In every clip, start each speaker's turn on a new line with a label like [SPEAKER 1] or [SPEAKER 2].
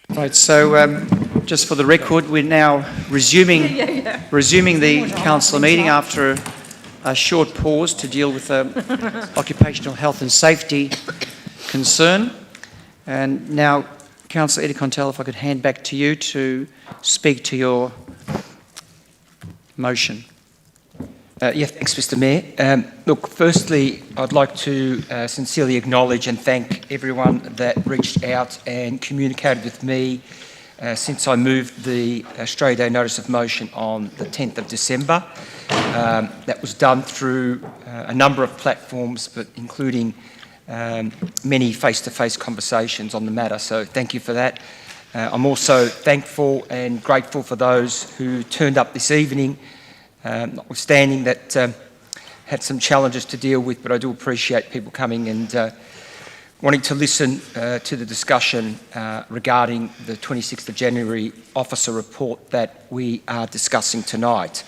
[SPEAKER 1] Right, so just for the record, we're now resuming the council meeting after a short pause to deal with occupational health and safety concern. And now, Councillor Eddie Contell, if I could hand back to you to speak to your motion.
[SPEAKER 2] Thanks, Mr. Mayor. Look, firstly, I'd like to sincerely acknowledge and thank everyone that reached out and communicated with me since I moved the Australia Day Notice of Motion on the 10th of December. That was done through a number of platforms, but including many face-to-face conversations on the matter, so thank you for that. I'm also thankful and grateful for those who turned up this evening, notwithstanding that had some challenges to deal with, but I do appreciate people coming and wanting to listen to the discussion regarding the 26th of January officer report that we are discussing tonight.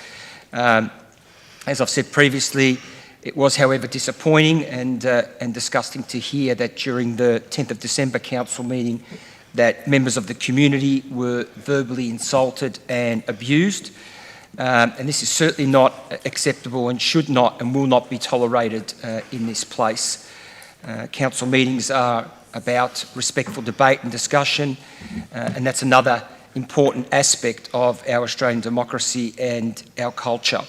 [SPEAKER 2] As I've said previously, it was, however, disappointing and disgusting to hear that during the 10th of December council meeting that members of the community were verbally insulted and abused. And this is certainly not acceptable and should not and will not be tolerated in this place. Council meetings are about respectful debate and discussion, and that's another important aspect of our Australian democracy and our culture.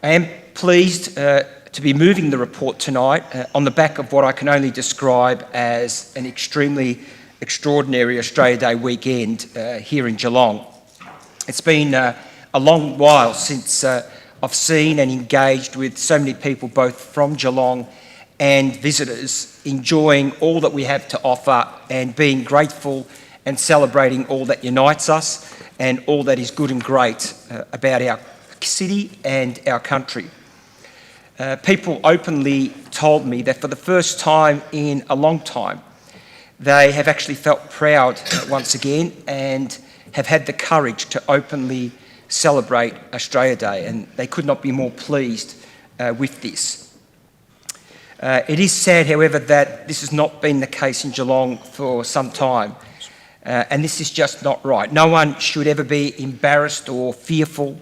[SPEAKER 2] I am pleased to be moving the report tonight on the back of what I can only describe as an extremely extraordinary Australia Day weekend here in Geelong. It's been a long while since I've seen and engaged with so many people, both from Geelong and visitors, enjoying all that we have to offer and being grateful and celebrating all that unites us and all that is good and great about our city and our country. People openly told me that for the first time in a long time, they have actually felt proud once again and have had the courage to openly celebrate Australia Day, and they could not be more pleased with this. It is sad, however, that this has not been the case in Geelong for some time, and this is just not right. No one should ever be embarrassed or fearful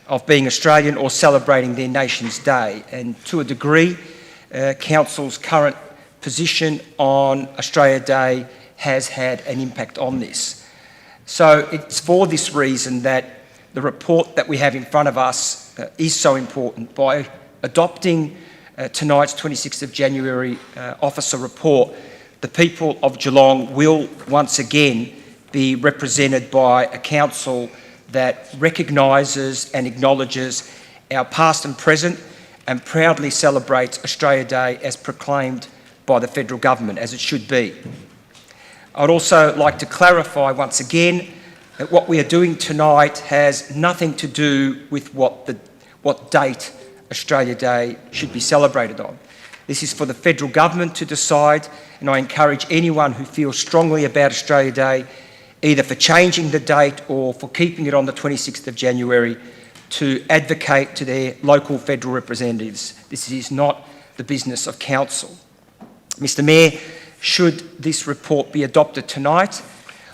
[SPEAKER 2] of being Australian or celebrating their nation's day, and to a degree, Council's current position on Australia Day has had an impact on this. So it's for this reason that the report that we have in front of us is so important. By adopting tonight's 26th of January officer report, the people of Geelong will once again be represented by a council that recognises and acknowledges our past and present and proudly celebrates Australia Day as proclaimed by the federal government, as it should be. I'd also like to clarify once again that what we are doing tonight has nothing to do with what date Australia Day should be celebrated on. This is for the federal government to decide, and I encourage anyone who feels strongly about Australia Day, either for changing the date or for keeping it on the 26th of January, to advocate to their local federal representatives. This is not the business of council. Mr. Mayor, should this report be adopted tonight,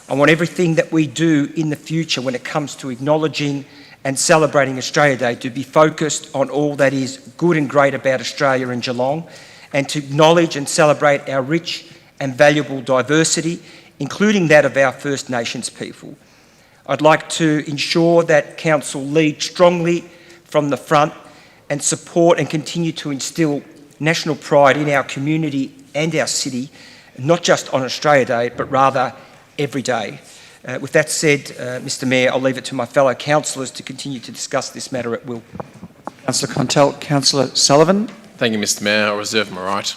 [SPEAKER 2] I want everything that we do in the future when it comes to acknowledging and celebrating Australia Day to be focused on all that is good and great about Australia and Geelong, and to acknowledge and celebrate our rich and valuable diversity, including that of our First Nations people. I'd like to ensure that Council leads strongly from the front and support and continue to instil national pride in our community and our city, not just on Australia Day, but rather every day. With that said, Mr. Mayor, I'll leave it to my fellow councillors to continue to discuss this matter at will.
[SPEAKER 1] Councillor Contell. Councillor Sullivan.
[SPEAKER 3] Thank you, Mr. Mayor. I reserve my right.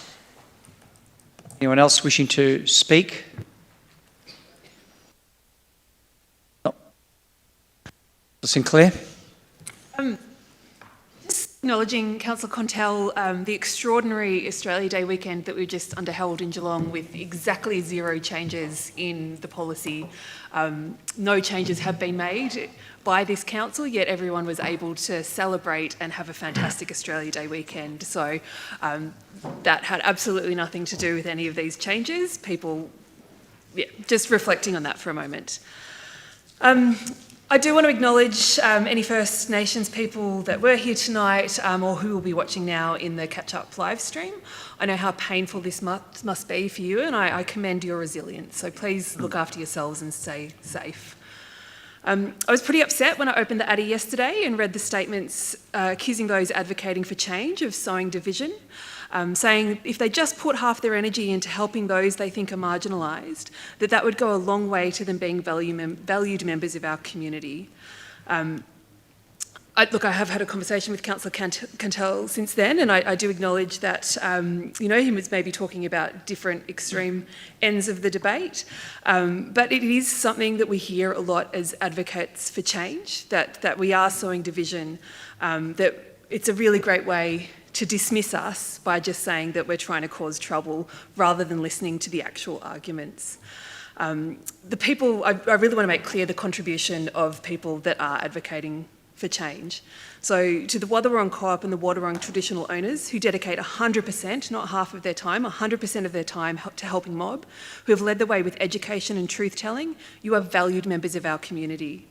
[SPEAKER 1] Anyone else wishing to speak? No. Sinclair.
[SPEAKER 4] Acknowledging Councillor Contell, the extraordinary Australia Day weekend that we just underheld in Geelong with exactly 0 changes in the policy. No changes have been made by this council, yet everyone was able to celebrate and have a fantastic Australia Day weekend. So that had absolutely nothing to do with any of these changes. People, just reflecting on that for a moment. I do want to acknowledge any First Nations people that were here tonight or who will be watching now in the catch-up live stream. I know how painful this must be for you, and I commend your resilience. So please look after yourselves and stay safe. I was pretty upset when I opened the Addy yesterday and read the statements accusing those advocating for change of sowing division, saying if they just put half their energy into helping those they think are marginalised, that would go a long way to them being valued members of our community. I have had a conversation with Councillor Cantell since then, and I do acknowledge that, he was maybe talking about different extreme ends of the debate, but it is something that we hear a lot as advocates for change, that we are sowing division, that it's a really great way to dismiss us by just saying that we're trying to cause trouble rather than listening to the actual arguments. I really want to make clear the contribution of people that are advocating for change. So to the Wathaurong Co-op and the Wathaurong traditional owners who dedicate 100%, not half of their time, 100% of their time to helping mob, who have led the way with education and truth-telling, you are valued members of our community.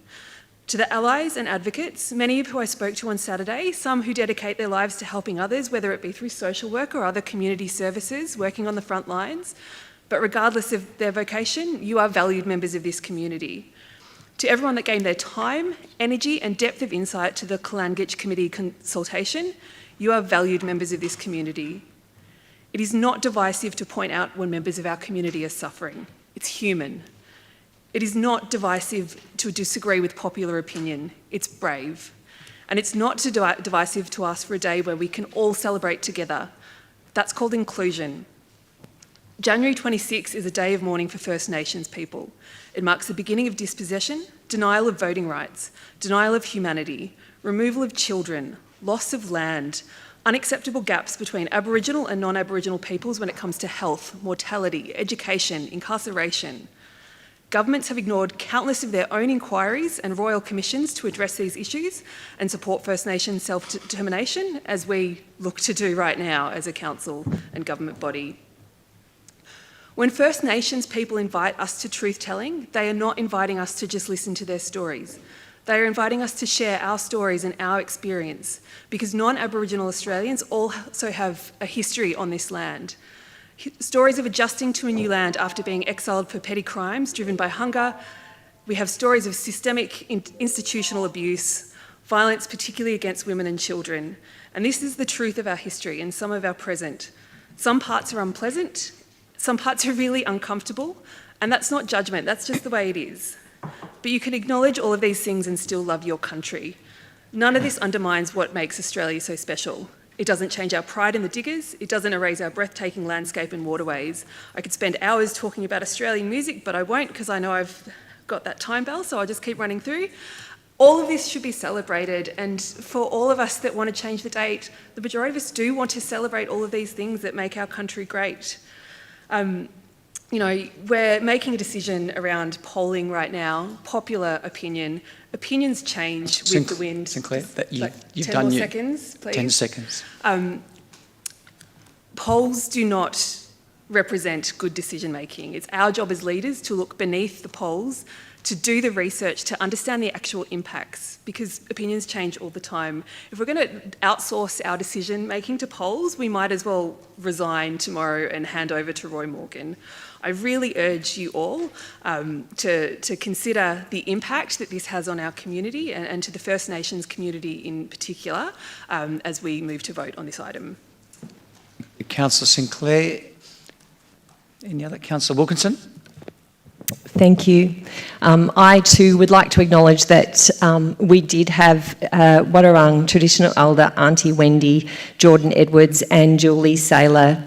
[SPEAKER 4] To the allies and advocates, many of who I spoke to on Saturday, some who dedicate their lives to helping others, whether it be through social work or other community services, working on the front lines, but regardless of their vocation, you are valued members of this community. To everyone that gave their time, energy and depth of insight to the Kalangitch Committee consultation, you are valued members of this community. It is not divisive to point out when members of our community are suffering. It's human. It is not divisive to disagree with popular opinion. It's brave. And it's not divisive to ask for a day where we can all celebrate together. That's called inclusion. January 26 is a day of mourning for First Nations people. It marks the beginning of dispossession, denial of voting rights, denial of humanity, removal of children, loss of land, unacceptable gaps between Aboriginal and non-Aboriginal peoples when it comes to health, mortality, education, incarceration. Governments have ignored countless of their own inquiries and royal commissions to address these issues and support First Nations self-determination, as we look to do right now as a council and government body. When First Nations people invite us to truth-telling, they are not inviting us to just listen to their stories. They are inviting us to share our stories and our experience, because non-Aboriginal Australians also have a history on this land. Stories of adjusting to a new land after being exiled for petty crimes driven by hunger. We have stories of systemic institutional abuse, violence particularly against women and children. And this is the truth of our history and some of our present. Some parts are unpleasant, some parts are really uncomfortable, and that's not judgment, that's just the way it is. But you can acknowledge all of these things and still love your country. None of this undermines what makes Australia so special. It doesn't change our pride in the diggers, it doesn't erase our breathtaking landscape and waterways. I could spend hours talking about Australian music, but I won't because I know I've got that time bell, so I'll just keep running through. All of this should be celebrated, and for all of us that want to change the date, the majority of us do want to celebrate all of these things that make our country great. We're making a decision around polling right now, popular opinion. Opinions change with the wind.
[SPEAKER 1] Sinclair, you've
[SPEAKER 4] 10
[SPEAKER 1] done
[SPEAKER 4] more
[SPEAKER 1] your
[SPEAKER 4] seconds, please.
[SPEAKER 1] 10 seconds.
[SPEAKER 4] Polls do not represent good decision making. It's our job as leaders to look beneath the polls, to do the research, to understand the actual impacts, because opinions change all the time. If we're going to outsource our decision making to polls, we might as well resign tomorrow and hand over to Roy Morgan. I really urge you all to consider the impact that this has on our community and to the First Nations community in particular as we move to vote on this item.
[SPEAKER 1] Councillor Sinclair. Any other? Councillor Wilkinson.
[SPEAKER 5] Thank you. I too would like to acknowledge that we did have Wathaurong traditional elder Auntie Wendy, Jordan Edwards and Julie Saylor,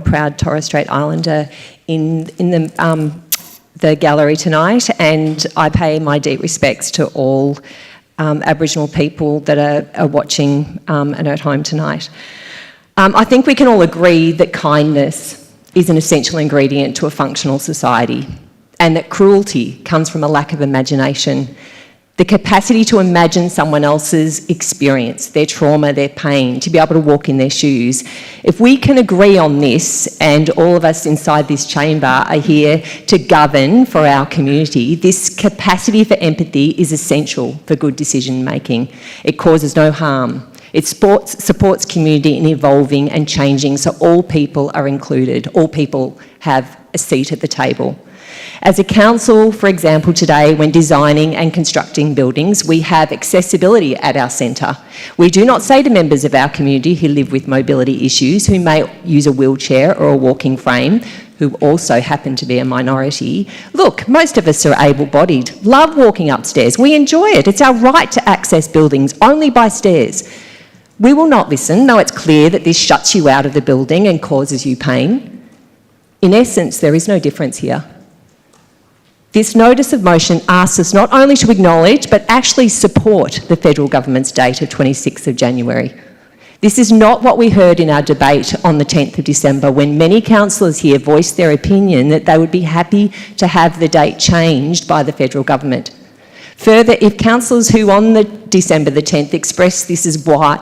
[SPEAKER 5] proud Torres Strait Islander, in the gallery tonight, and I pay my deep respects to all Aboriginal people that are watching and at home tonight. I think we can all agree that kindness is an essential ingredient to a functional society, and that cruelty comes from a lack of imagination. The capacity to imagine someone else's experience, their trauma, their pain, to be able to walk in their shoes. If we can agree on this, and all of us inside this chamber are here to govern for our community, this capacity for empathy is essential for good decision making. It causes no harm. It supports community in evolving and changing, so all people are included. All people have a seat at the table. As a council, for example, today, when designing and constructing buildings, we have accessibility at our centre. We do not say to members of our community who live with mobility issues, who may use a wheelchair or a walking frame, who also happen to be a minority, look, most of us are able-bodied, love walking upstairs, we enjoy it, it's our right to access buildings only by stairs. We will not listen, though it's clear that this shuts you out of the building and causes you pain. In essence, there is no difference here. This notice of motion asks us not only to acknowledge, but actually support the federal government's date of 26th of January. This is not what we heard in our debate on the 10th of December, when many councillors here voiced their opinion that they would be happy to have the date changed by the federal government. Further, if councillors who on the December the 10th expressed this is why,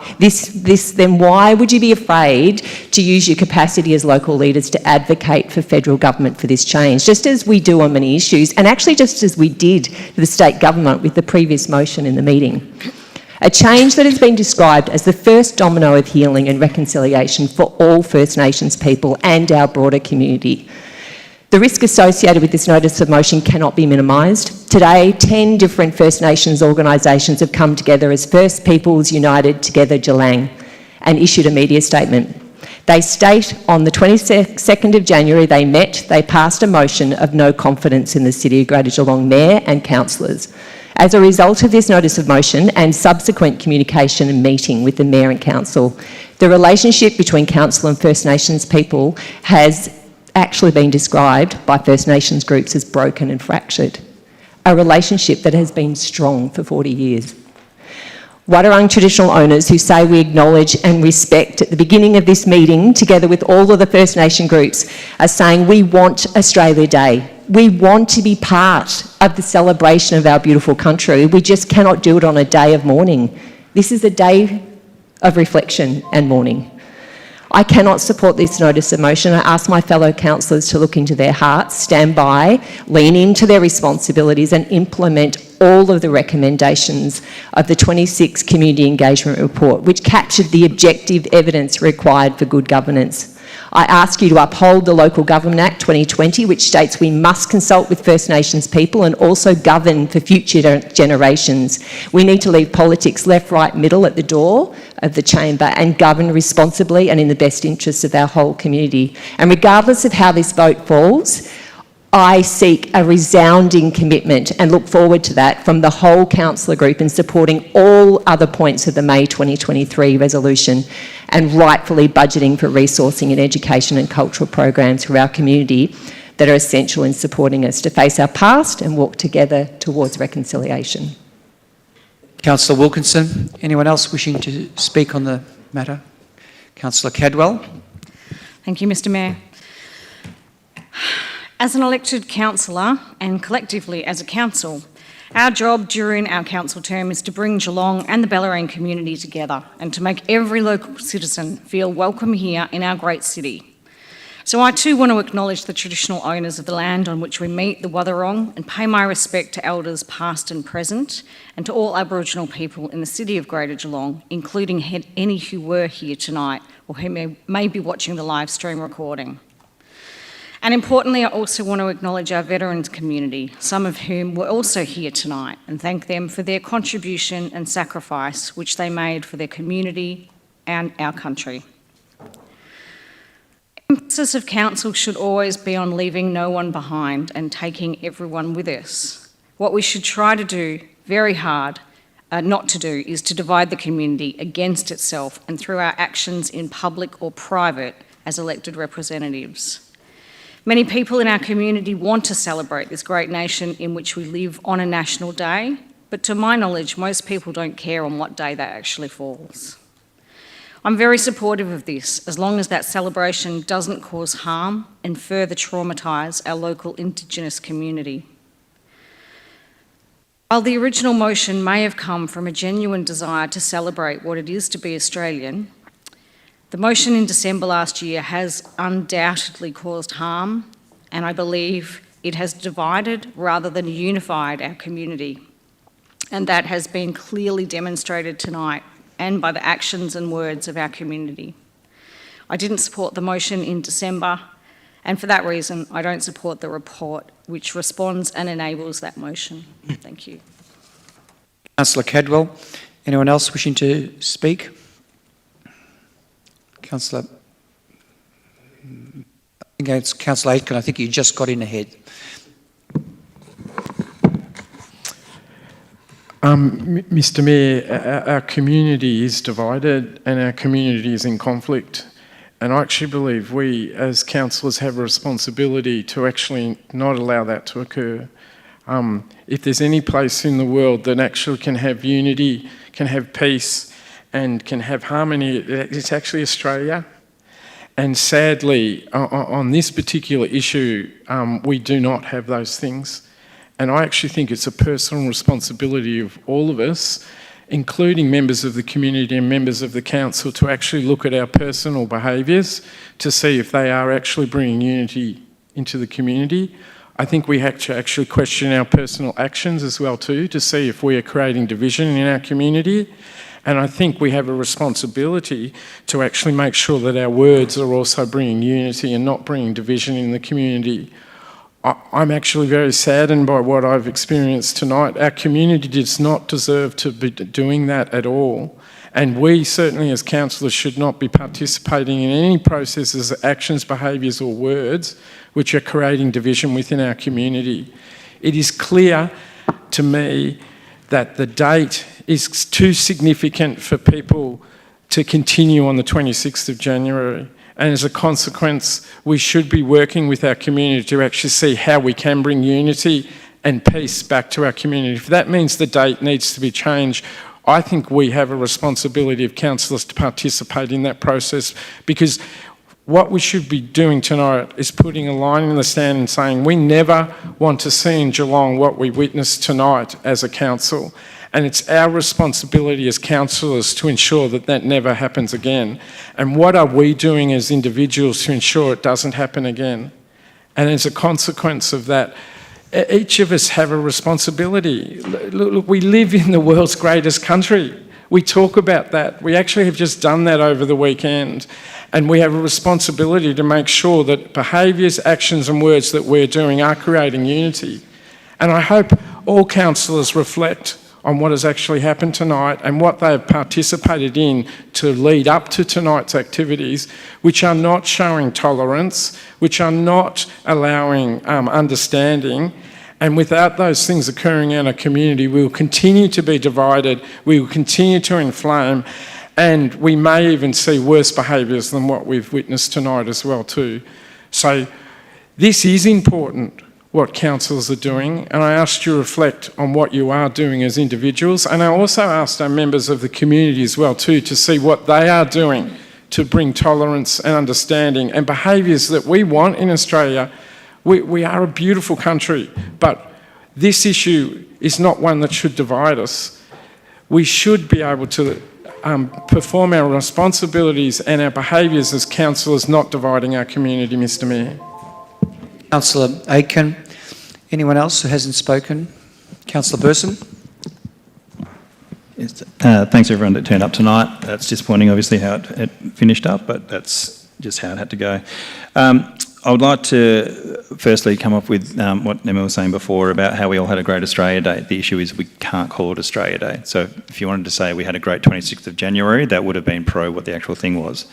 [SPEAKER 5] then why would you be afraid to use your capacity as local leaders to advocate for federal government for this change, just as we do on many issues, and actually just as we did to the state government with the previous motion in the meeting? A change that has been described as the first domino of healing and reconciliation for all First Nations people and our broader community. The risk associated with this notice of motion cannot be minimised. Today, 10 different First Nations organisations have come together as First Peoples United Together Geelong and issued a media statement. They state on the 22nd of January they met, they passed a motion of no confidence in the City of Greater Geelong Mayor and councillors. As a result of this notice of motion and subsequent communication and meeting with the Mayor and Council, the relationship between Council and First Nations people has actually been described by First Nations groups as broken and fractured, a relationship that has been strong for 40 years. Wadawurrung traditional owners who say we acknowledge and respect at the beginning of this meeting, together with all of the First Nation groups, are saying we want Australia Day. We want to be part of the celebration of our beautiful country. We just cannot do it on a day of mourning. This is a day of reflection and mourning. I cannot support this notice of motion. I ask my fellow councillors to look into their hearts, stand by, lean into their responsibilities and implement all of the recommendations of the 26 Community Engagement Report, which captured the objective evidence required for good governance. I ask you to uphold the Local Government Act 2020, which states we must consult with First Nations people and also govern for future generations. We need to leave politics left, right, middle at the door of the chamber and govern responsibly and in the best interests of our whole community. And regardless of how this vote falls, I seek a resounding commitment and look forward to that from the whole councillor group in supporting all other points of the May 2023 resolution and rightfully budgeting for resourcing in education and cultural programs for our community that are essential in supporting us to face our past and walk together towards reconciliation.
[SPEAKER 1] Councillor Wilkinson. Anyone else wishing to speak on the matter? Councillor Cadwell.
[SPEAKER 6] Thank you, Mr Mayor. As an elected councillor and collectively as a council, our job during our council term is to bring Geelong and the Ballerine community together and to make every local citizen feel welcome here in our great city. So I too want to acknowledge the traditional owners of the land on which we meet, the Wadawurrung, and pay my respect to elders past and present and to all Aboriginal people in the City of Greater Geelong, including any who were here tonight or who may be watching the live stream recording. And importantly, I also want to acknowledge our veterans community, some of whom were also here tonight, and thank them for their contribution and sacrifice which they made for their community and our country. The emphasis of council should always be on leaving no one behind and taking everyone with us. What we should try to do very hard not to do is to divide the community against itself and through our actions in public or private as elected representatives. Many people in our community want to celebrate this great nation in which we live on a national day, but to my knowledge, most people don't care on what day that actually falls. I'm very supportive of this, as long as that celebration doesn't cause harm and further traumatise our local Indigenous community. While the original motion may have come from a genuine desire to celebrate what it is to be Australian, the motion in December last year has undoubtedly caused harm, and I believe it has divided rather than unified our community. And that has been clearly demonstrated tonight and by the actions and words of our community. I didn't support the motion in December, and for that reason, I don't support the report which responds and enables that motion. Thank you.
[SPEAKER 1] Councillor Cadwell. Anyone else wishing to speak? Councillor, against Councillor Aitken, I think you just got in ahead.
[SPEAKER 7] Mr. Mayor, our community is divided and our community is in conflict. And I actually believe we, as councillors, have a responsibility to actually not allow that to occur. If there's any place in the world that actually can have unity, can have peace, and can have harmony, it's actually Australia. And sadly, on this particular issue, we do not have those things. And I actually think it's a personal responsibility of all of us, including members of the community and members of the council, to actually look at our personal behaviours to see if they are actually bringing unity into the community. I think we have to actually question our personal actions as well too, to see if we are creating division in our community. And I think we have a responsibility to actually make sure that our words are also bringing unity and not bringing division in the community. I'm actually very saddened by what I've experienced tonight. Our community does not deserve to be doing that at all. And we certainly as councillors should not be participating in any processes, actions, behaviours or words which are creating division within our community. It is clear to me that the date is too significant for people to continue on the 26th of January. And as a consequence, we should be working with our community to actually see how we can bring unity and peace back to our community. If that means the date needs to be changed, I think we have a responsibility of councillors to participate in that process, because what we should be doing tonight is putting a line in the sand and saying we never want to see in Geelong what we witnessed tonight as a council. And it's our responsibility as councillors to ensure that that never happens again. And what are we doing as individuals to ensure it doesn't happen again? And as a consequence of that, each of us have a responsibility. Look, we live in the world's greatest country. We talk about that. We actually have just done that over the weekend. And we have a responsibility to make sure that behaviours, actions and words that we're doing are creating unity. And I hope all councillors reflect on what has actually happened tonight and what they have participated in to lead up to tonight's activities, which are not showing tolerance, which are not allowing understanding. And without those things occurring in a community, we will continue to be divided, we will continue to inflame, and we may even see worse behaviours than what we've witnessed tonight as well too. So this is important, what councillors are doing, and I asked you to reflect on what you are doing as individuals, and I also asked our members of the community as well too to see what they are doing to bring tolerance and understanding and behaviours that we want in Australia. We are a beautiful country, but this issue is not one that should divide us. We should be able to perform our responsibilities and our behaviours as councillors, not dividing our community, Mr Mayor.
[SPEAKER 1] Councillor Aitken. Anyone else who hasn't spoken? Councillor Burson.
[SPEAKER 8] Yes, thanks everyone that turned up tonight. That's disappointing, obviously, how it finished up, but that's just how it had to go. I would like to firstly come up with what Emma was saying before about how we all had a great Australia Day. The issue is we can't call it Australia Day. So if you wanted to say we had a great 26th of January, that would have been pro what the actual thing was,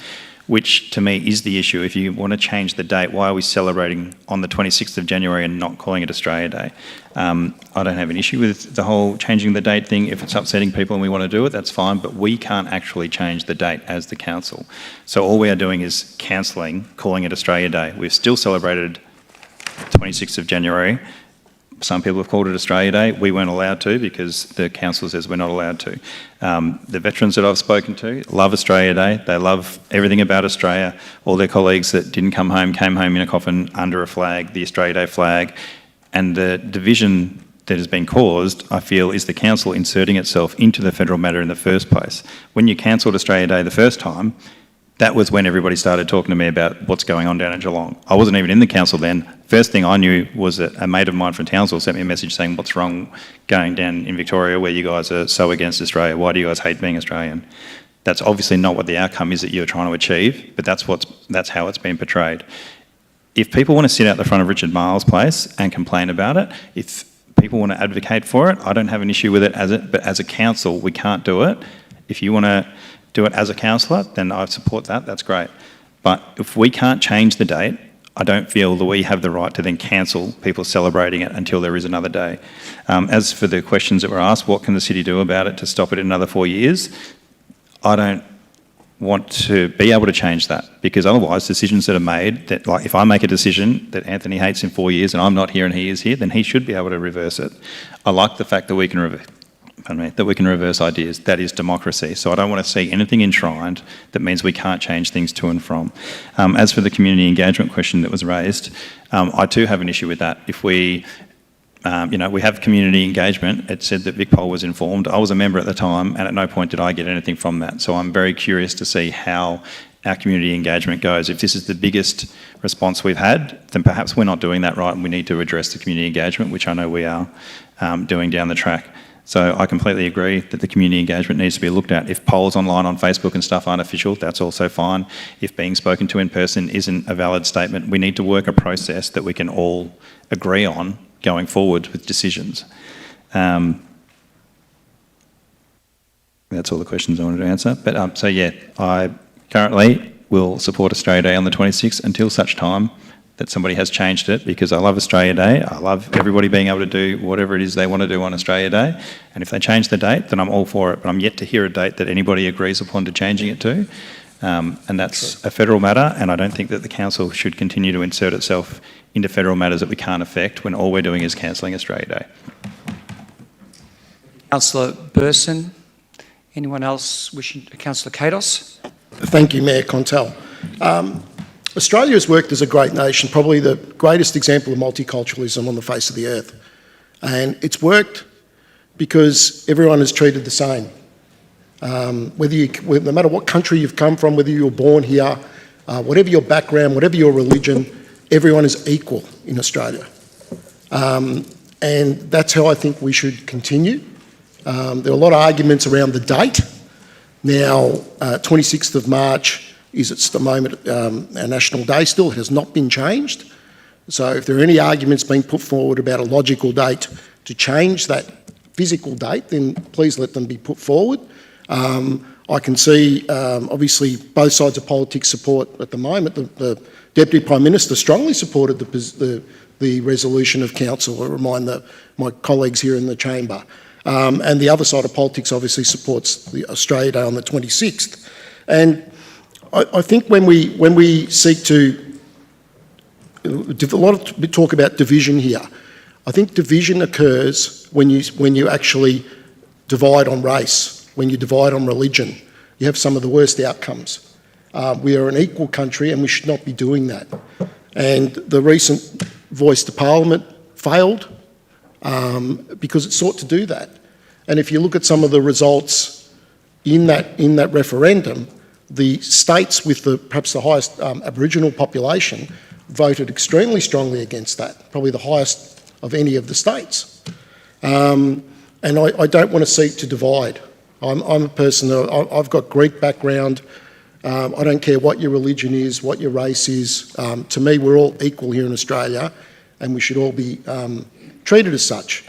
[SPEAKER 8] which to me is the issue. If you want to change the date, why are we celebrating on the 26th of January and not calling it Australia Day? I don't have an issue with the whole changing the date thing. If it's upsetting people and we want to do it, that's fine, but we can't actually change the date as the council. So all we are doing is cancelling, calling it Australia Day. We've still celebrated 26th of January, some people have called it Australia Day. We weren't allowed to because the council says we're not allowed to. The veterans that I've spoken to love Australia Day. They love everything about Australia. All their colleagues that didn't come home came home in a coffin under a flag, the Australia Day flag. And the division that has been caused, I feel, is the council inserting itself into the federal matter in the first place. When you cancelled Australia Day the first time, that was when everybody started talking to me about what's going on down in Geelong. I wasn't even in the council then. First thing I knew was that a mate of mine from Townsville sent me a message saying, what's wrong going down in Victoria where you guys are so against Australia? Why do you guys hate being Australian? That's obviously not what the outcome is that you're trying to achieve, but that's how it's been portrayed. If people want to sit out the front of Richard Marles' place and complain about it, if people want to advocate for it, I don't have an issue with it, but as a council, we can't do it. If you want to do it as a councillor, then I support that, that's great. But if we can't change the date, I don't feel that we have the right to then cancel people celebrating it until there is another day. As for the questions that were asked, what can the city do about it to stop it in another 4 years? I don't want to be able to change that, because otherwise decisions that are made, that like if I make a decision that Anthony hates in 4 years and I'm not here and he is here, then he should be able to reverse it. I like the fact that we can reverse ideas. That is democracy. So I don't want to see anything enshrined that means we can't change things to and from. As for the community engagement question that was raised, I too have an issue with that. If we we have community engagement. It said that VicPol was informed. I was a member at the time, and at no point did I get anything from that. So I'm very curious to see how our community engagement goes. If this is the biggest response we've had, then perhaps we're not doing that right, and we need to address the community engagement, which I know we are doing down the track. So I completely agree that the community engagement needs to be looked at. If polls online on Facebook and stuff aren't official, that's also fine. If being spoken to in person isn't a valid statement, we need to work a process that we can all agree on going forward with decisions. That's all the questions I wanted to answer. But so yeah, I currently will support Australia Day on the 26th until such time that somebody has changed it, because I love Australia Day. I love everybody being able to do whatever it is they want to do on Australia Day. And if they change the date, then I'm all for it. But I'm yet to hear a date that anybody agrees upon to changing it to. And that's a federal matter, and I don't think that the council should continue to insert itself into federal matters that we can't affect when all we're doing is cancelling Australia Day.
[SPEAKER 1] Councillor Burson. Anyone else wishing? Councillor Kados.
[SPEAKER 9] Thank you, Mayor Contel. Australia has worked as a great nation, probably the greatest example of multiculturalism on the face of the earth. And it's worked because everyone is treated the same. No matter what country you've come from, whether you were born here, whatever your background, whatever your religion, everyone is equal in Australia. And that's how I think we should continue. There are a lot of arguments around the date. Now, 26th of March is at the moment our National Day still. It has not been changed. So if there are any arguments being put forward about a logical date to change that physical date, then please let them be put forward. I can see, obviously, both sides of politics support at the moment. The Deputy Prime Minister strongly supported the resolution of Council. I remind my colleagues here in the chamber. And the other side of politics obviously supports the Australia Day on the 26th. And I think when we seek to, a lot of talk about division here. I think division occurs when you actually divide on race, when you divide on religion. You have some of the worst outcomes. We are an equal country and we should not be doing that. And the recent voice to Parliament failed because it sought to do that. And if you look at some of the results in that referendum, the states with perhaps the highest Aboriginal population voted extremely strongly against that, probably the highest of any of the states. And I don't want to seek to divide. I'm a person, I've got Greek background. I don't care what your religion is, what your race is. To me, we're all equal here in Australia and we should all be treated as such.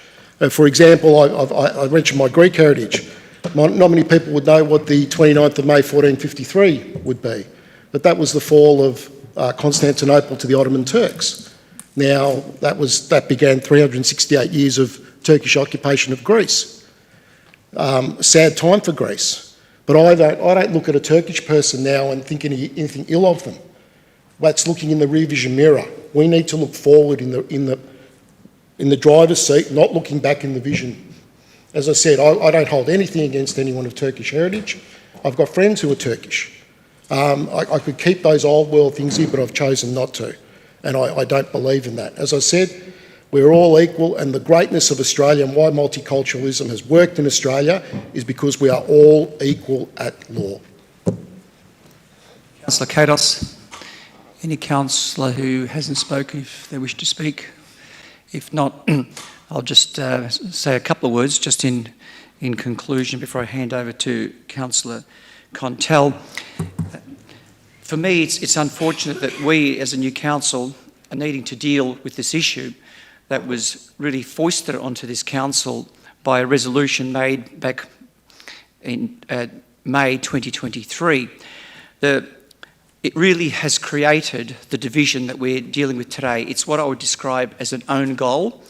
[SPEAKER 9] For example, I mentioned my Greek heritage. Not many people would know what the 29th of May 1453 would be, but that was the fall of Constantinople to the Ottoman Turks. Now, that began 368 years of Turkish occupation of Greece. A sad time for Greece, but I don't look at a Turkish person now and think anything ill of them. That's looking in the rear vision mirror. We need to look forward in in the driver's seat, not looking back in the vision. As I said, I don't hold anything against anyone of Turkish heritage. I've got friends who are Turkish. I could keep those old world things here, but I've chosen not to. And I don't believe in that. As I said, we're all equal, and the greatness of Australia and why multiculturalism has worked in Australia is because we are all equal at law.
[SPEAKER 1] Councillor Kados, any councillor who hasn't spoken, if they wish to speak? If not, I'll just say a couple of words just in conclusion before I hand over to Councillor Contell. For me, it's unfortunate that we as a new council are needing to deal with this issue that was really foisted onto this council by a resolution made back in May 2023. It really has created the division that we're dealing with today. It's what I would describe as an own goal.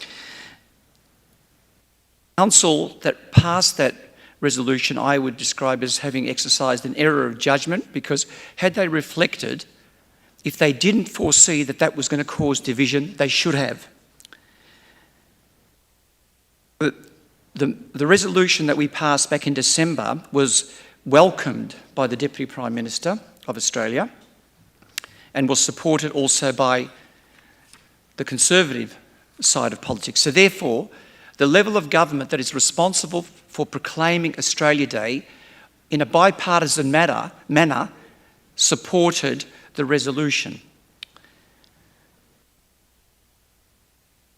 [SPEAKER 1] Council that passed that resolution I would describe as having exercised an error of judgment, because had they reflected, if they didn't foresee that that was going to cause division, they should have. The resolution that we passed back in December was welcomed by the Deputy Prime Minister of Australia and was supported also by the Conservative side of politics. So therefore, the level of government that is responsible for proclaiming Australia Day in a bipartisan manner supported the resolution.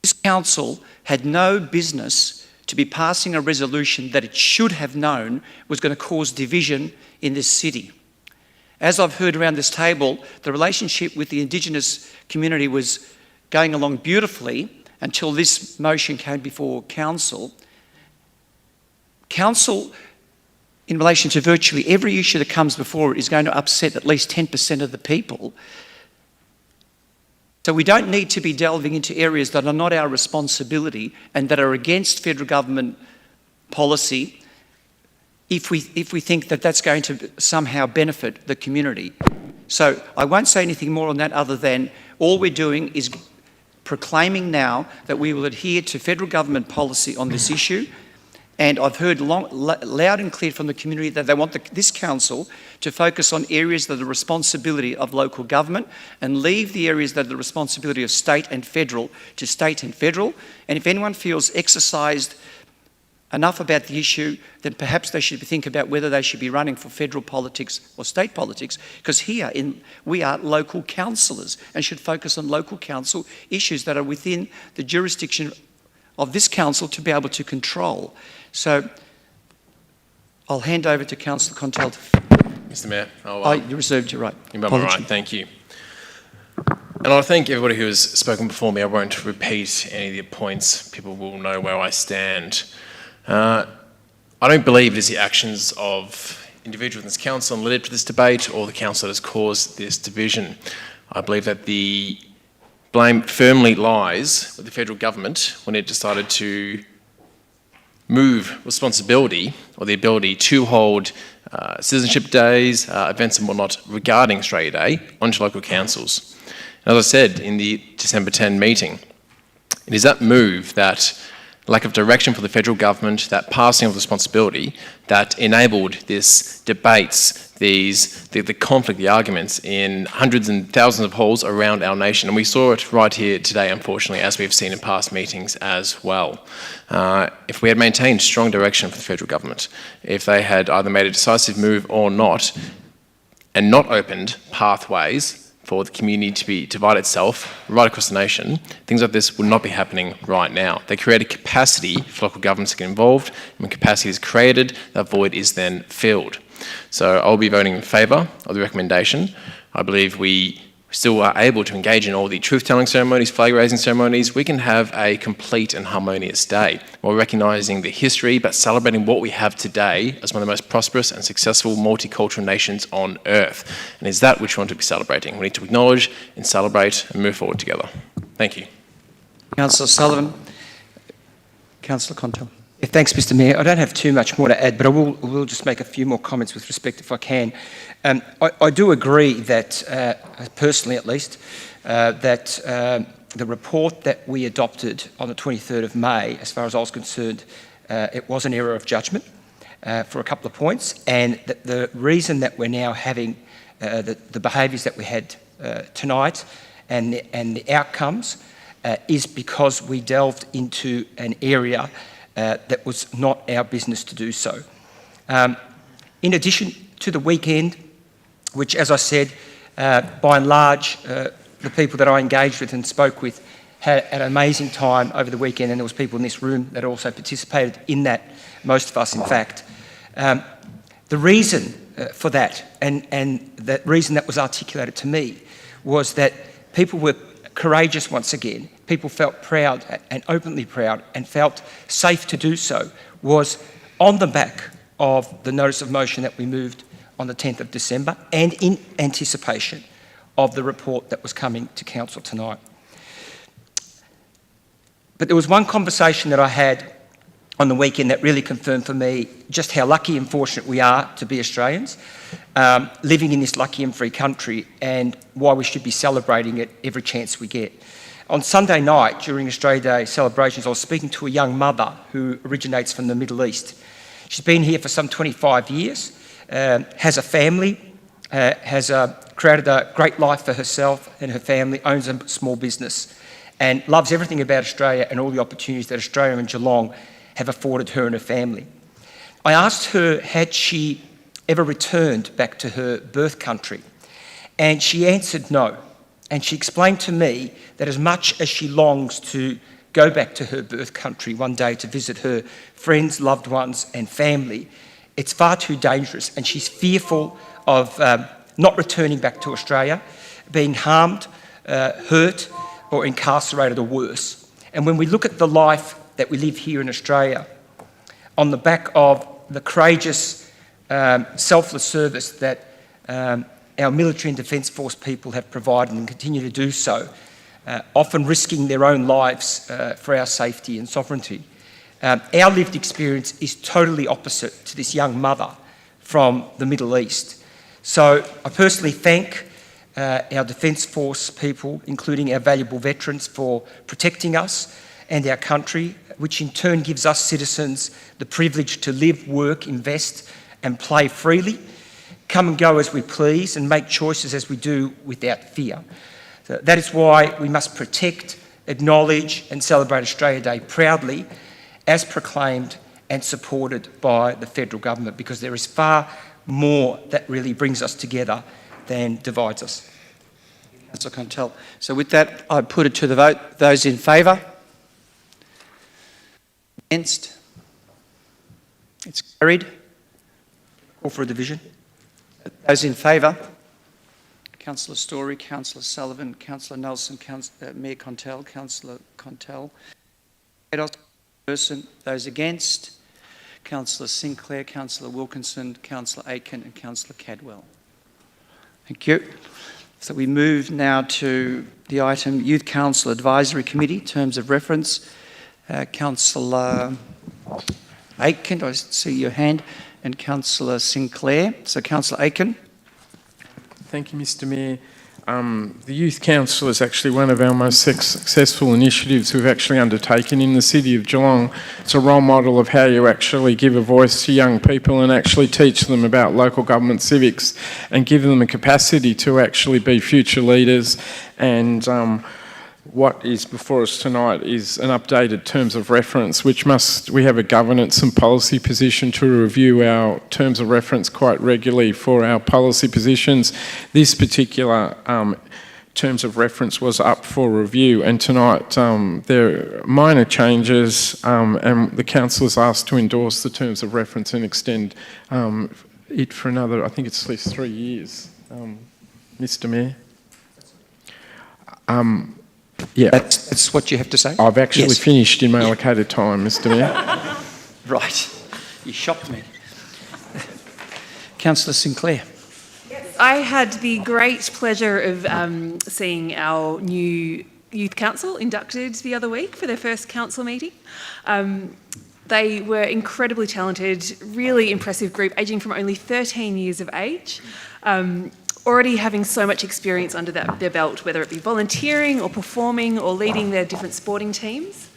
[SPEAKER 1] This council had no business to be passing a resolution that it should have known was going to cause division in this city. As I've heard around this table, the relationship with the Indigenous community was going along beautifully until this motion came before Council. Council, in relation to virtually every issue that comes before it, is going to upset at least 10% of the people. So we don't need to be delving into areas that are not our responsibility and that are against federal government policy if we think that that's going to somehow benefit the community. So I won't say anything more on that other than all we're doing is proclaiming now that we will adhere to federal government policy on this issue. And I've heard loud and clear from the community that they want this council to focus on areas that are the responsibility of local government and leave the areas that are the responsibility of state and federal to state and federal. And if anyone feels exercised enough about the issue, then perhaps they should think about whether they should be running for federal politics or state politics, because here we are local councillors and should focus on local council issues that are within the jurisdiction of this council to be able to control. So I'll hand over to Councillor Contell.
[SPEAKER 3] Mr. Mayor,
[SPEAKER 1] You reserved your right.
[SPEAKER 3] You're right, thank you. And I think everybody who has spoken before me, I won't repeat any of the points. People will know where I stand. I don't believe it is the actions of individuals in this council that led to this debate or the council that has caused this division. I believe that the blame firmly lies with the federal government when it decided to move responsibility or the ability to hold citizenship days, events and whatnot regarding Australia Day onto local councils. And as I said in the December 10 meeting, it is that move, that lack of direction for the federal government, that passing of responsibility that enabled this debates, the conflict, the arguments in hundreds and thousands of halls around our nation. And we saw it right here today, unfortunately, as we've seen in past meetings as well. If we had maintained strong direction for the federal government, if they had either made a decisive move or not, and not opened pathways for the community to divide itself right across the nation, things like this would not be happening right now. They created capacity for local governments to get involved, and when capacity is created, that void is then filled. So I'll be voting in favour of the recommendation. I believe we still are able to engage in all the truth-telling ceremonies, flag-raising ceremonies. We can have a complete and harmonious day while recognising the history but celebrating what we have today as one of the most prosperous and successful multicultural nations on earth. And is that which we want to be celebrating. We need to acknowledge and celebrate and move forward together. Thank you.
[SPEAKER 1] Councillor Sullivan. Councillor Contell.
[SPEAKER 2] Yeah, thanks, Mr. Mayor. I don't have too much more to add, but I will just make a few more comments with respect, if I can. I do agree that, personally at least, that the report that we adopted on the 23rd of May, as far as I was concerned, it was an error of judgment for a couple of points, and the reason that we're now having the behaviours that we had tonight and the outcomes is because we delved into an area that was not our business to do so. In addition to the weekend, which, as I said, by and large, the people that I engaged with and spoke with had an amazing time over the weekend, and there was people in this room that also participated in that, most of us, in fact. The reason for that, and the reason that was articulated to me, was that people were courageous once again. People felt proud and openly proud and felt safe to do so, was on the back of the notice of motion that we moved on the 10th of December and in anticipation of the report that was coming to Council tonight. But there was one conversation that I had on the weekend that really confirmed for me just how lucky and fortunate we are to be Australians, living in this lucky and free country, and why we should be celebrating it every chance we get. On Sunday night, during Australia Day celebrations, I was speaking to a young mother who originates from the Middle East. She's been here for some 25 years, has a family, has created a great life for herself and her family, owns a small business, and loves everything about Australia and all the opportunities that Australia and Geelong have afforded her and her family. I asked her, had she ever returned back to her birth country? And she answered no. And she explained to me that as much as she longs to go back to her birth country one day to visit her friends, loved ones and family, it's far too dangerous, and she's fearful of not returning back to Australia, being harmed, hurt or incarcerated or worse. And when we look at the life that we live here in Australia, on the back of the courageous, selfless service that our military and defence force people have provided and continue to do so, often risking their own lives for our safety and sovereignty. Our lived experience is totally opposite to this young mother from the Middle East. So I personally thank our Defence Force people, including our valuable veterans, for protecting us and our country, which in turn gives us citizens the privilege to live, work, invest and play freely, come and go as we please and make choices as we do without fear. So that is why we must protect, acknowledge and celebrate Australia Day proudly, as proclaimed and supported by the federal government, because there is far more that really brings us together than divides us.
[SPEAKER 1] Councillor Contell. So with that, I put it to the vote. Those in favour? Against? It's carried.
[SPEAKER 2] Call for a division.
[SPEAKER 1] Those in favour? Councillor Story, Councillor Sullivan, Councillor Nelson, Mayor Contell, Councillor Contell. Person. Those against? Councillor Sinclair, Councillor Wilkinson, Councillor Aitken and Councillor Cadwell. Thank you. So we move now to the item Youth Council Advisory Committee, terms of reference. Councillor Aitken, I see your hand, and Councillor Sinclair. So Councillor Aitken.
[SPEAKER 7] Thank you, Mr Mayor. The Youth Council is actually one of our most successful initiatives we've actually undertaken in the City of Geelong. It's a role model of how you actually give a voice to young people and actually teach them about local government civics and give them a capacity to actually be future leaders. And what is before us tonight is an updated terms of reference, which we have a governance and policy position to review our terms of reference quite regularly for our policy positions. This particular terms of reference was up for review, and tonight there are minor changes, and the council is asked to endorse the terms of reference and extend it for another, I think it's at least 3 years, Mr Mayor. Yeah.
[SPEAKER 1] That's what you have to say?
[SPEAKER 7] I've actually
[SPEAKER 1] Yes.
[SPEAKER 7] finished in my allocated time, Mr Mayor.
[SPEAKER 1] Right. You shocked me. Councillor Sinclair.
[SPEAKER 4] I had the great pleasure of seeing our new Youth Council inducted the other week for their first council meeting. They were incredibly talented, really impressive group, ageing from only 13 years of age. already having so much experience under their belt, whether it be volunteering or performing or leading their different sporting teams.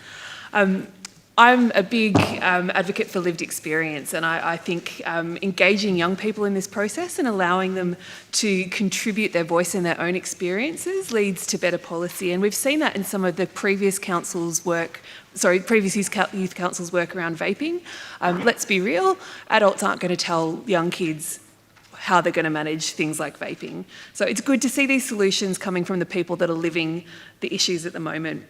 [SPEAKER 4] I'm a big advocate for lived experience, and I think engaging young people in this process and allowing them to contribute their voice and their own experiences leads to better policy. And we've seen that in some of the previous youth councils' work around vaping. Let's be real, adults aren't going to tell young kids how they're going to manage things like vaping. So it's good to see these solutions coming from the people that are living the issues at the moment.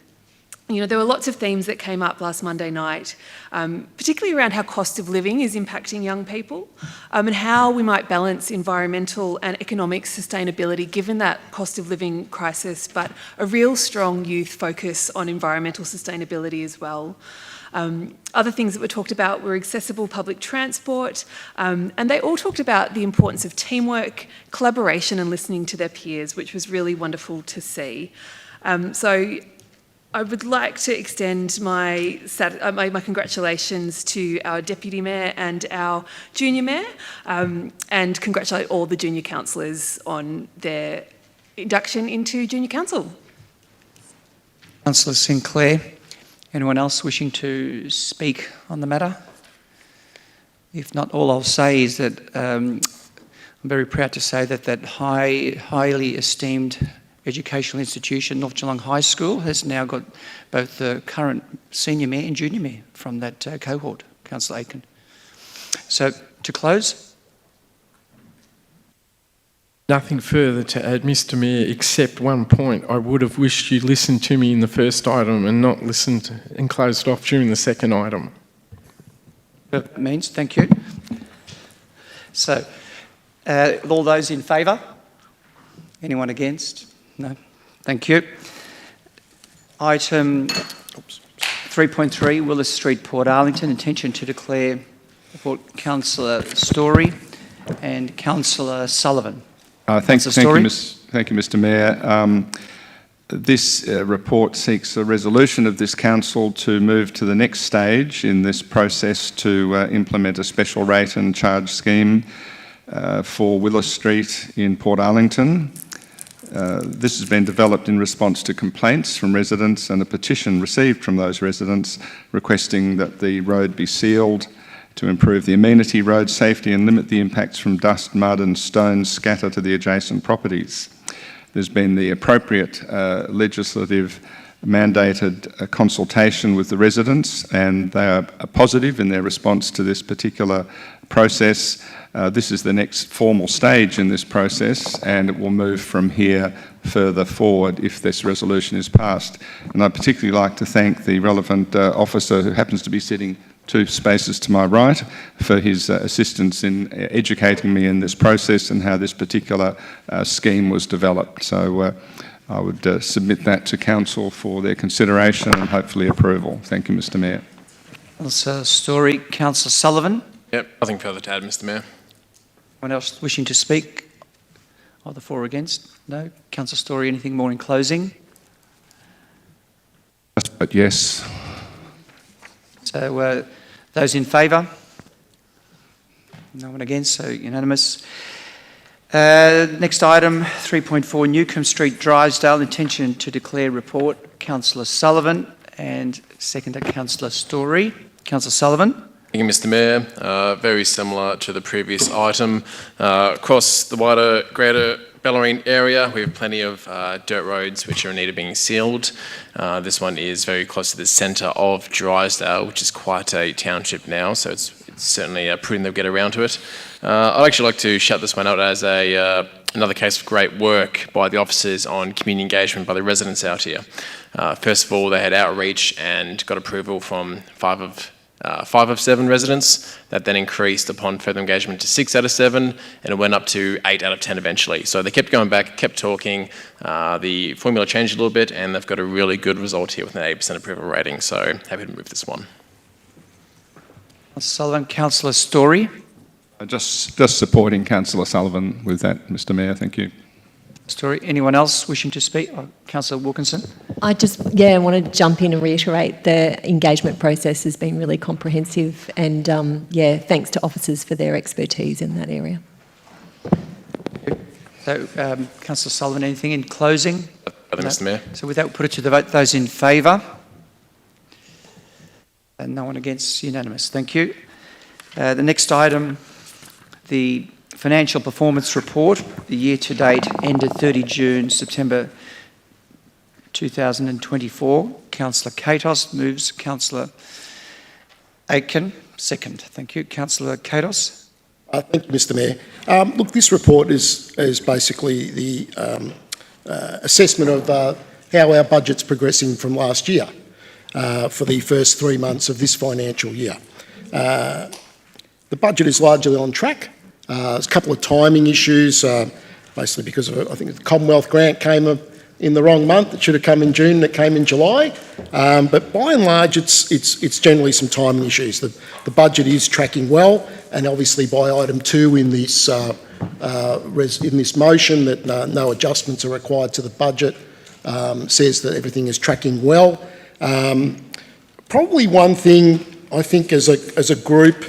[SPEAKER 4] You know, there were lots of themes that came up last Monday night, particularly around how cost of living is impacting young people, and how we might balance environmental and economic sustainability given that cost of living crisis, but a real strong youth focus on environmental sustainability as well. Other things that were talked about were accessible public transport, and they all talked about the importance of teamwork, collaboration and listening to their peers, which was really wonderful to see. So I would like to extend my congratulations to our Deputy Mayor and our Junior Mayor, and congratulate all the junior councillors on their induction into Junior Council.
[SPEAKER 1] Councillor Sinclair. Anyone else wishing to speak on the matter? If not, all I'll say is that I'm very proud to say that highly esteemed educational institution, North Geelong High School, has now got both the current senior mayor and junior mayor from that cohort, Councillor Aiken. So, to close.
[SPEAKER 7] Nothing further to add, Mr Mayor, except one point. I would have wished you listened to me in the first item and not listened and closed off during the second item.
[SPEAKER 1] That means, thank you. So, all those in favour? Anyone against? No. Thank you. Item 3.3, Willis Street, Port Arlington. Intention to declare for Councillor Story and Councillor Sullivan.
[SPEAKER 10] Thank you, Mr Mayor. This report seeks a resolution of this council to move to the next stage in this process to implement a special rate and charge scheme for Willis Street in Port Arlington. This has been developed in response to complaints from residents and a petition received from those residents requesting that the road be sealed to improve the amenity, road safety and limit the impacts from dust, mud and stones scatter to the adjacent properties. There's been the appropriate legislative mandated consultation with the residents, and they are positive in their response to this particular process. This is the next formal stage in this process, and it will move from here further forward if this resolution is passed. And I'd particularly like to thank the relevant officer, who happens to be sitting 2 spaces to my right, for his assistance in educating me in this process and how this particular scheme was developed. So I would submit that to Council for their consideration and hopefully approval. Thank you, Mr Mayor.
[SPEAKER 1] Councillor Story, Councillor Sullivan.
[SPEAKER 3] Yep, nothing further to add, Mr Mayor.
[SPEAKER 1] Anyone else wishing to speak? Either for or against? No. Councillor Story, anything more in closing?
[SPEAKER 10] But yes.
[SPEAKER 1] So those in favour? No one against, so unanimous. Next item, 3.4, Newcombe Street, Drysdale. Intention to declare report, Councillor Sullivan, and seconder, Councillor Story. Councillor Sullivan.
[SPEAKER 3] Thank you, Mr Mayor. Very similar to the previous item. Across the wider Greater Bellarine area, we have plenty of dirt roads which are in need of being sealed. This one is very close to the centre of Drysdale, which is quite a township now, so it's certainly prudent they'll get around to it. I'd actually like to shout this one out as another case of great work by the officers on community engagement by the residents out here. First of all, they had outreach and got approval from 5 of 7 residents. That then increased upon further engagement to 6 out of 7, and it went up to 8 out of 10 eventually. So they kept going back, kept talking. The formula changed a little bit, and they've got a really good result here with an 80% approval rating. So happy to move this one.
[SPEAKER 1] Councillor Sullivan. Councillor Story.
[SPEAKER 10] Just supporting Councillor Sullivan with that, Mr Mayor. Thank you.
[SPEAKER 1] Story. Anyone else wishing to speak? Councillor Wilkinson.
[SPEAKER 5] I want to jump in and reiterate the engagement process has been really comprehensive, and thanks to officers for their expertise in that area.
[SPEAKER 1] So, Councillor Sullivan, anything in closing?
[SPEAKER 3] Mr. Mayor.
[SPEAKER 1] So with that, we'll put it to the vote. Those in favour? And no one against, unanimous. Thank you. The next item, the financial performance report, the year to date ended 30 June, September 2024. Councillor Katos moves. Councillor Aitken, second. Thank you. Councillor Katos.
[SPEAKER 9] Thank you, Mr. Mayor. Look, this report is basically the assessment of how our budget's progressing from last year for the first 3 months of this financial year. The budget is largely on track. There's a couple of timing issues, basically because of, I think the Commonwealth grant came in the wrong month. It should have come in June, it came in July. But by and large, it's generally some timing issues. The budget is tracking well, and obviously by item 2 in this motion that no adjustments are required to the budget says that everything is tracking well. Probably one thing I think as a group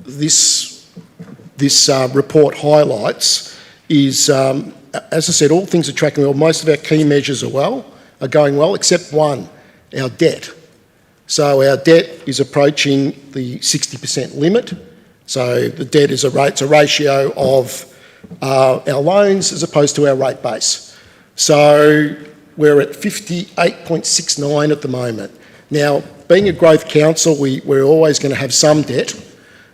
[SPEAKER 9] this report highlights is, as I said, all things are tracking well. Most of our key measures are going well, except one, our debt. So our debt is approaching the 60% limit. So the debt is a ratio of our loans as opposed to our rate base. So we're at 58.69 at the moment. Now, being a growth council, we're always going to have some debt,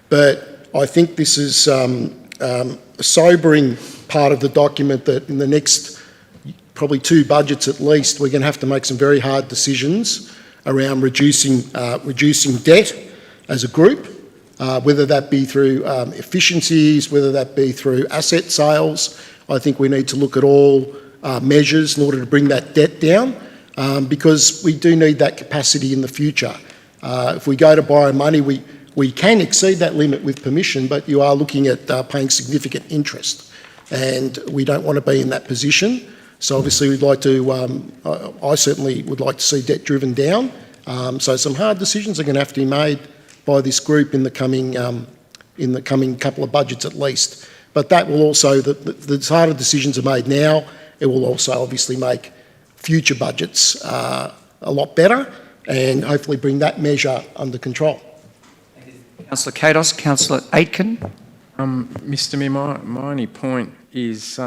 [SPEAKER 9] but I think this is a sobering part of the document that in the next probably 2 budgets at least, we're going to have to make some very hard decisions around reducing debt as a group, whether that be through efficiencies, whether that be through asset sales. I think we need to look at all measures in order to bring that debt down, because we do need that capacity in the future. If we go to borrow money, we can exceed that limit with permission, but you are looking at paying significant interest, and we don't want to be in that position. So obviously we'd like to, I certainly would like to see debt driven down. So some hard decisions are going to have to be made by this group in the coming couple of budgets at least. But that will also, the harder decisions are made now, it will also obviously make future budgets a lot better and hopefully bring that measure under control.
[SPEAKER 1] Councillor Katos. Councillor Aitken.
[SPEAKER 7] Mr. Mayor, my only point is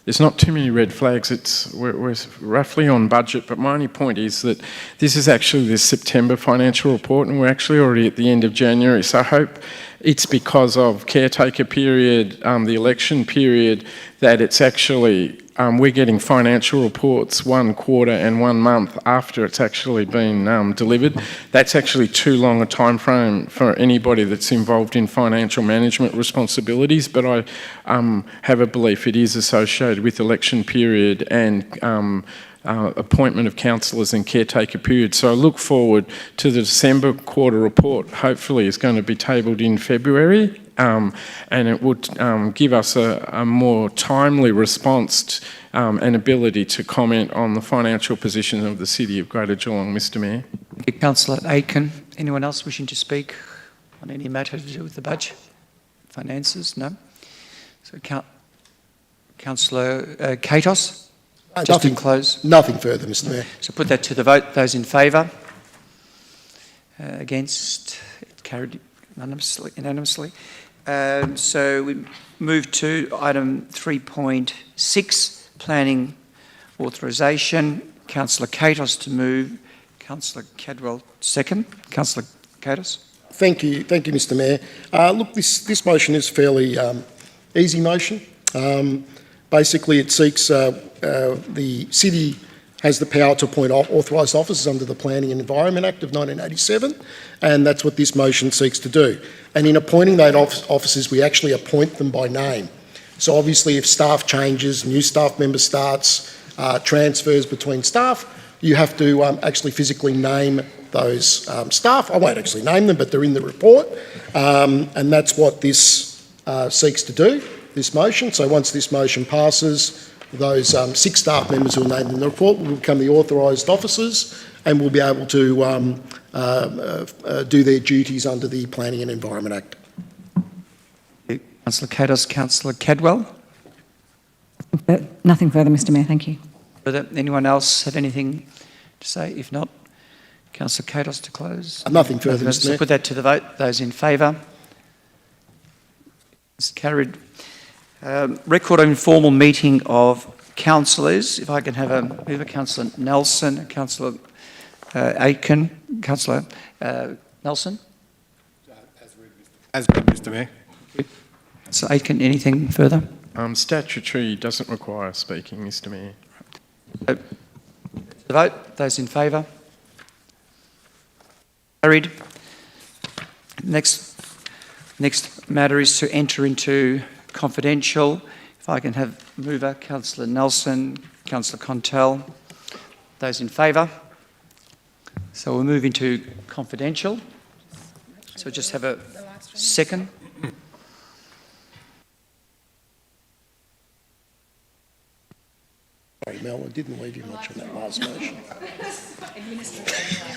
[SPEAKER 7] there's not too many red flags. We're roughly on budget, but my only point is that this is actually the September financial report, and we're actually already at the end of January. So I hope it's because of caretaker period, the election period, that it's actually we're getting financial reports 1 quarter and 1 month after it's actually been delivered. That's actually too long a time frame for anybody that's involved in financial management responsibilities, but I have a belief it is associated with election period and appointment of councillors and caretaker period. So I look forward to the December quarter report, hopefully is going to be tabled in February, and it would give us a more timely response and ability to comment on the financial position of the City of Greater Geelong, Mr. Mayor.
[SPEAKER 1] Thank you, Councillor Aitken. Anyone else wishing to speak on any matter to do with the budget? Finances? No? So Councillor Katos? Just to close.
[SPEAKER 9] Nothing further, Mr. Mayor.
[SPEAKER 1] So put that to the vote. Those in favour? Against? Carried unanimously. So we move to item 3.6, planning authorisation. Councillor Katos to move. Councillor Cadwell second. Councillor Katos.
[SPEAKER 9] Thank you, Mr. Mayor. Look, this motion is a fairly easy motion. Basically, it seeks the City has the power to appoint authorised officers under the Planning and Environment Act of 1987, and that's what this motion seeks to do. And in appointing those officers, we actually appoint them by name. So obviously, if staff changes, new staff member starts, transfers between staff, you have to actually physically name those staff. I won't actually name them, but they're in the report, and that's what this seeks to do, this motion. So once this motion passes, those 6 staff members who are named in the report will become the authorised officers and will be able to do their duties under the Planning and Environment Act.
[SPEAKER 1] Councillor Katos. Councillor Cadwell.
[SPEAKER 6] Nothing further, Mr Mayor, thank you.
[SPEAKER 1] Further, anyone else have anything to say? If not, Councillor Katos to close.
[SPEAKER 9] Nothing further, Mr
[SPEAKER 1] So
[SPEAKER 9] Mayor.
[SPEAKER 1] put that to the vote. Those in favour? It's carried. Record of informal meeting of councillors. If I can have a mover, Councillor Nelson, Councillor Aitken, Councillor Nelson.
[SPEAKER 11] As read, Mr Mayor.
[SPEAKER 1] So Aitken, anything further?
[SPEAKER 7] Statutory doesn't require speaking, Mr Mayor.
[SPEAKER 1] The vote. Those in favour? Carried. Next matter is to enter into confidential. If I can have mover, Councillor Nelson, Councillor Contell. Those in favour? So we'll move into confidential. So just have a second.
[SPEAKER 9] Sorry, Mel, I didn't leave you much on that last motion.